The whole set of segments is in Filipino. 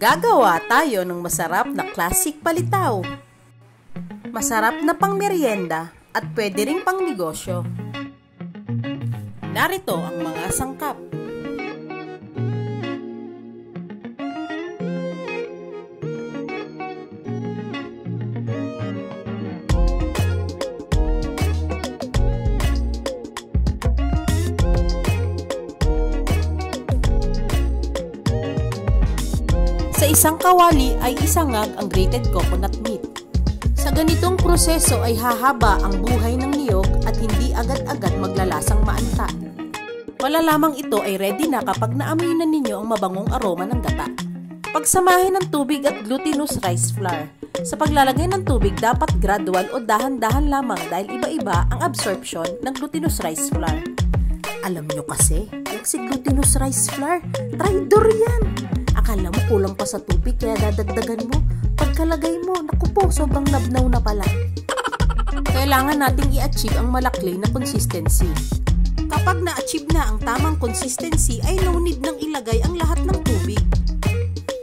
Gagawa tayo ng masarap na classic palitaw. Masarap na pang merienda at pwede ring pang negosyo. Narito ang mga sangkap. Sa isang kawali ay isangag ang grated coconut meat. Sa ganitong proseso ay hahaba ang buhay ng niyog at hindi agad-agad maglalasang maanta. Malalamang ito ay ready na kapag naamoy na ninyo ang mabangong aroma ng gata. Pagsamahin ng tubig at glutinous rice flour. Sa paglalagay ng tubig dapat gradual o dahan-dahan lamang dahil iba-iba ang absorption ng glutinous rice flour. Alam nyo kasi, yung si glutinous rice flour, traidor yan! Akala mo kulang pa sa tubig kaya dadagdagan mo. Pagkalagay mo, naku po, sobrang labnaw na pala. Kailangan nating i-achieve ang malaklay na consistency. Kapag na-achieve na ang tamang consistency ay no need nang ilagay ang lahat ng tubig.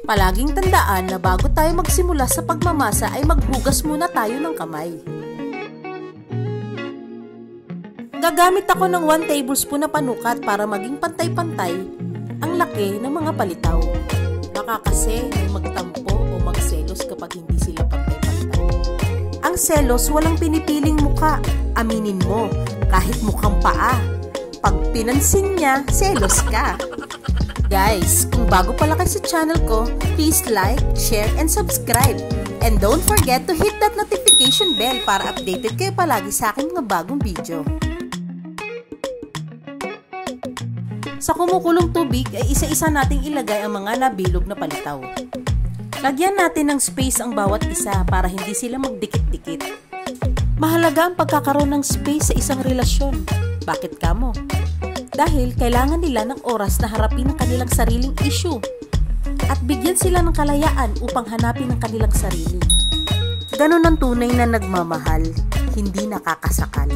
Palaging tandaan na bago tayo magsimula sa pagmamasa ay maghugas muna tayo ng kamay. Gagamit ako ng 1 tablespoon na panukat para maging pantay-pantay ang laki ng mga palitaw. Baka kasi may magtampo o magselos kapag hindi sila pantay-pantay. Ang selos walang pinipiling muka. Aminin mo, kahit mukhang paa. Pag pinansin niya, selos ka. Guys, kung bago pala kayo sa channel ko, please like, share, and subscribe. And don't forget to hit that notification bell para updated kayo palagi sa aking mga bagong video. Sa kumukulong tubig ay isa-isa nating ilagay ang mga nabilog na palitaw. Lagyan natin ng space ang bawat isa para hindi sila magdikit-dikit. Mahalaga ang pagkakaroon ng space sa isang relasyon. Bakit kamo? Dahil kailangan nila ng oras na harapin ang kanilang sariling issue at bigyan sila ng kalayaan upang hanapin ang kanilang sarili. Ganon ang tunay na nagmamahal, hindi nakakasakal.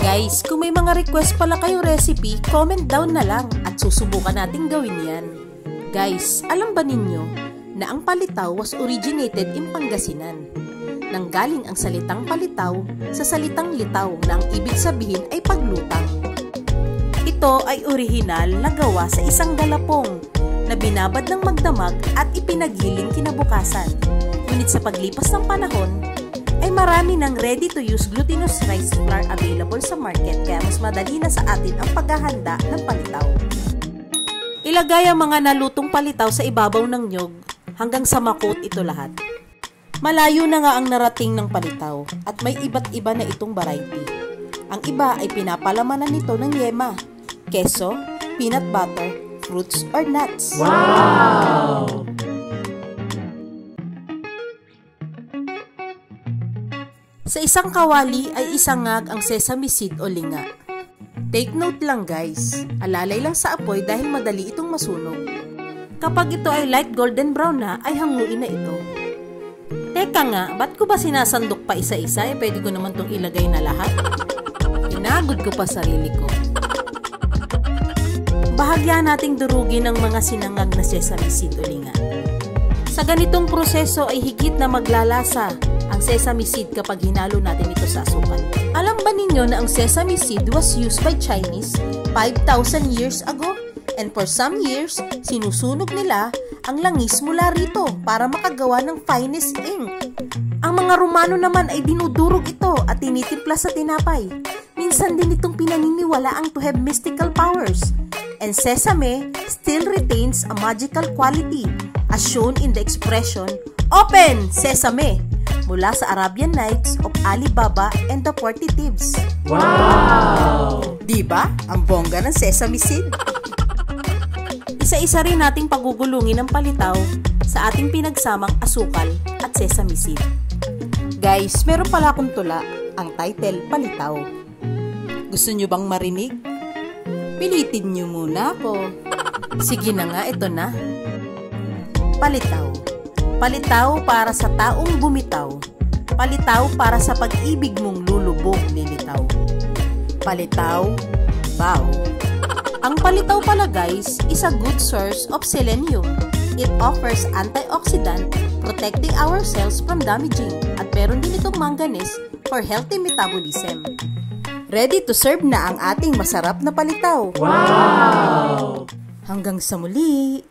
Guys, kung may mga request pala kayo recipe, comment down na lang at susubukan nating gawin yan. Guys, alam ba ninyo na ang palitaw was originated in Pangasinan? Nanggaling ang salitang palitaw sa salitang litaw na ang ibig sabihin ay paglutang. Ito ay orihinal na gawa sa isang galapong na binabad ng magdamag at ipinaghiling kinabukasan. Ngunit sa paglipas ng panahon, ay marami ng ready-to-use glutinous rice flour available sa market kaya mas madali na sa atin ang paghahanda ng palitaw. Ilagay ang mga nalutong palitaw sa ibabaw ng niyog hanggang sa makot ito lahat. Malayo na nga ang narating ng palitaw at may iba't iba na itong variety. Ang iba ay pinapalamanan nito ng yema, keso, peanut butter, fruits, or nuts. Wow! Sa isang kawali ay isangag ang sesame seed o linga. Take note lang guys, alalay lang sa apoy dahil madali itong masunog. Kapag ito ay light golden brown na, ay hanguin na ito. Teka nga, ba't ko ba sinasandok pa isa-isa? Pwede ko naman itong ilagay na lahat. Inagod ko pa sarili ko. Bahagya nating durugin ang mga sinangag na sesame seed o linga. Sa ganitong proseso ay higit na maglalasa ang sesame seed kapag hinalo natin ito sa asukal. Alam ba ninyo na ang sesame seed was used by Chinese 5,000 years ago? And for some years, sinusunog nila ang langis mula rito para makagawa ng finest ink. Ang mga Romano naman ay dinudurog ito at tinitimpla sa tinapay. Minsan din itong pinaniniwalaang to have mystical powers. And sesame still retains a magical quality as shown in the expression, "Open, Sesame!" mula sa Arabian Nights of Ali Baba and the 40 Thieves. Wow! Diba? Ang bongga ng sesame seed. Isa-isa rin nating pagugulungin ang palitaw sa ating pinagsamang asukal at sesame seed. Guys, meron pala akong tula, ang title, Palitaw. Gusto nyo bang marinig? Pilitin nyo muna ako. Sige na nga, ito na. Palitaw. Palitaw para sa taong bumitaw. Palitaw para sa pag-ibig mong lulubog lilitaw. Palitaw, bow. Ang palitaw pala guys is a good source of selenium. It offers antioxidant, protecting our cells from damaging, at meron din itong manganese for healthy metabolism. Ready to serve na ang ating masarap na palitaw. Wow! Hanggang sa muli!